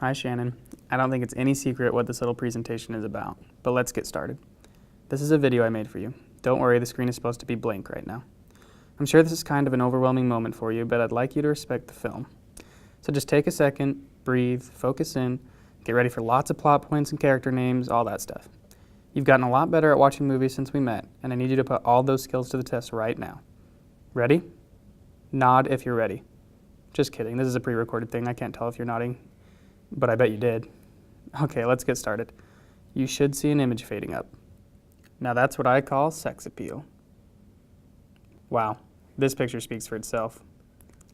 Hi, Shannon. I don't think it's any secret what this little presentation is about, but let's get started. This is a video I made for you. Don't worry, the screen is supposed to be blank right now. I'm sure this is kind of an overwhelming moment for you, but I'd like you to respect the film. So just take a second, breathe, focus in, get ready for lots of plot points and character names, all that stuff. You've gotten a lot better at watching movies since we met, and I need you to put all those skills to the test right now. Ready? Nod if you're ready. Just kidding, this is a pre-recorded thing. I can't tell if you're nodding, but I bet you did. Okay, let's get started. You should see an image fading up. Now that's what I call sex appeal. Wow, this picture speaks for itself.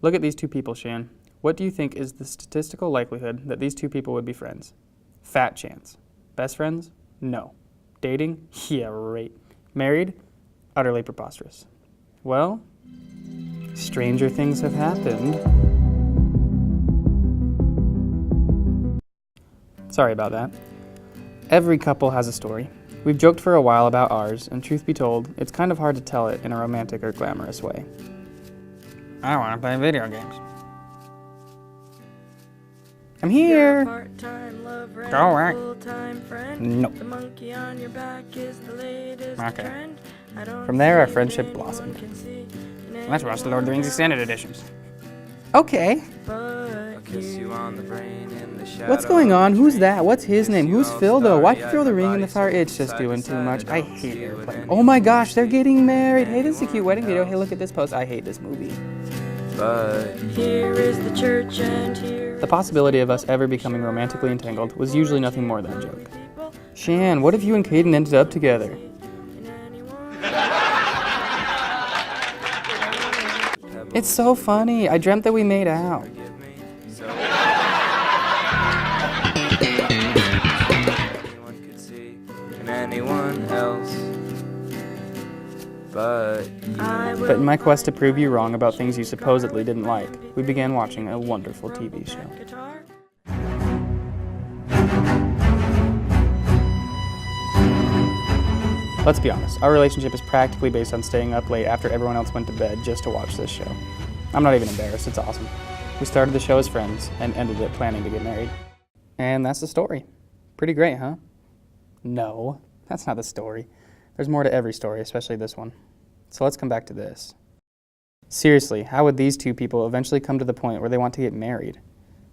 Look at these two people, Shan. What do you think is the statistical likelihood that these two people would be friends? Fat chance. Best friends? No. Dating? Yeah, right. Married? Utterly preposterous. Well, stranger things have happened. Sorry about that. Every couple has a story. We've joked for a while about ours, and truth be told, it's kind of hard to tell it in a romantic or glamorous way. I want to play video games. I'm here! Go away. No. Okay. From there, our friendship blossomed. Let's watch the Lord of the Rings Extended Editions. Okay. What's going on? Who's that? What's his name? Who's Phil, though? Why'd you throw the ring in the fire? It's just doing too much. I hate airplanes. Oh my gosh, they're getting married. Hey, this is a cute wedding video. Hey, look at this post. I hate this movie. But here is the church and here. The possibility of us ever becoming romantically entangled was usually nothing more than a joke. Shan, what if you and Caden ended up together? It's so funny. I dreamt that we made out. Anyone else, but in my quest to prove you wrong about things you supposedly didn't like, we began watching a wonderful TV show. Let's be honest, our relationship is practically based on staying up late after everyone else went to bed just to watch this show. I'm not even embarrassed, it's awesome. We started the show as friends and ended it planning to get married. And that's the story. Pretty great, huh? No, that's not the story. There's more to every story, especially this one. So let's come back to this. Seriously, how would these two people eventually come to the point where they want to get married?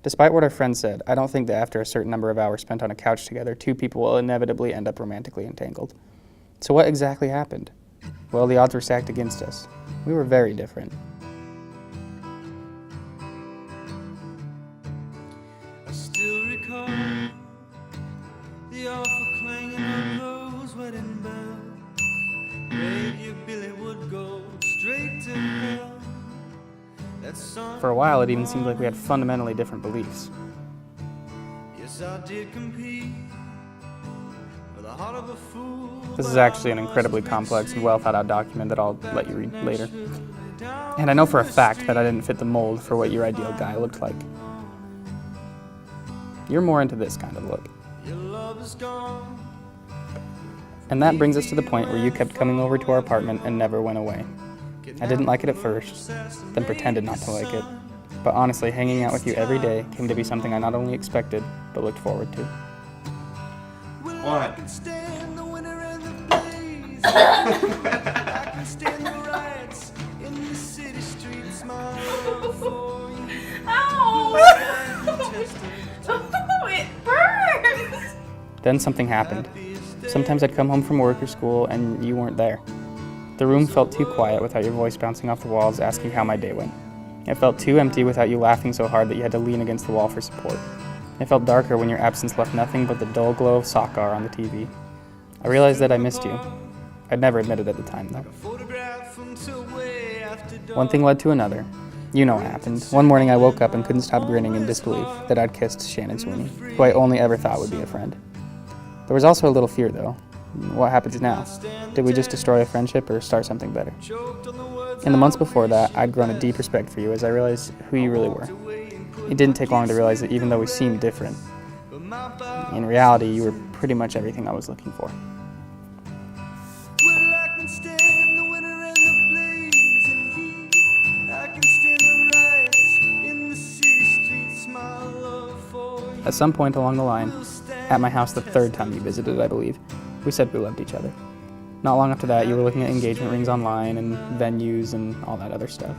Despite what our friend said, I don't think that after a certain number of hours spent on a couch together, two people will inevitably end up romantically entangled. So what exactly happened? Well, the odds were stacked against us. We were very different. I still recall the awful clanging of those wedding bells. Radio Billy would go straight to hell. That song. For a while, it even seemed like we had fundamentally different beliefs. Yes, I did compete. This is actually an incredibly complex and well-thought-out document that I'll let you read later. And I know for a fact that I didn't fit the mold for what your ideal guy looked like. You're more into this kind of look. And that brings us to the point where you kept coming over to our apartment and never went away. I didn't like it at first, then pretended not to like it. But honestly, hanging out with you every day came to be something I not only expected, but looked forward to. What? I can stand the winter and the blaze. I can stand the riots in the city streets. My love for you. Ow! Oh, it burns! Then something happened. Sometimes I'd come home from work or school and you weren't there. The room felt too quiet without your voice bouncing off the walls asking how my day went. It felt too empty without you laughing so hard that you had to lean against the wall for support. It felt darker when your absence left nothing but the dull glow of soccer on the TV. I realized that I missed you. I'd never admitted at the time, though. One thing led to another. You know what happened. One morning I woke up and couldn't stop grinning in disbelief that I'd kissed Shannon Sweeney, who I only ever thought would be a friend. There was also a little fear, though. What happens now? Did we just destroy a friendship or start something better? In the months before that, I'd grown a deep respect for you as I realized who you really were. It didn't take long to realize that even though we seemed different, in reality, you were pretty much everything I was looking for. I can stand the riots in the city streets. My love for you. At some point along the line, at my house the third time you visited, I believe, we said we loved each other. Not long after that, you were looking at engagement rings online and venues and all that other stuff.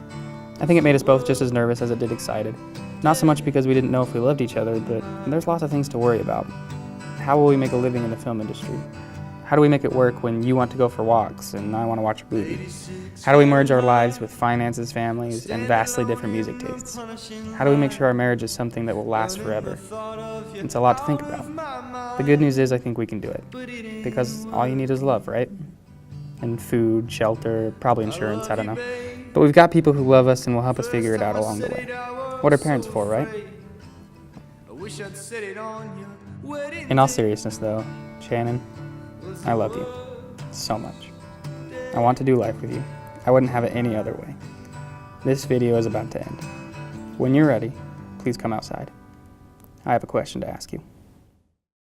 I think it made us both just as nervous as it did excited. Not so much because we didn't know if we loved each other, but there's lots of things to worry about. How will we make a living in the film industry? How do we make it work when you want to go for walks and I want to watch a movie? How do we merge our lives with finances, families, and vastly different music tastes? How do we make sure our marriage is something that will last forever? It's a lot to think about. The good news is I think we can do it. Because all you need is love, right? And food, shelter, probably insurance, I don't know. But we've got people who love us and will help us figure it out along the way. What are parents for, right? In all seriousness though, Shannon, I love you so much. I want to do life with you. I wouldn't have it any other way. This video is about to end. When you're ready, please come outside. I have a question to ask you.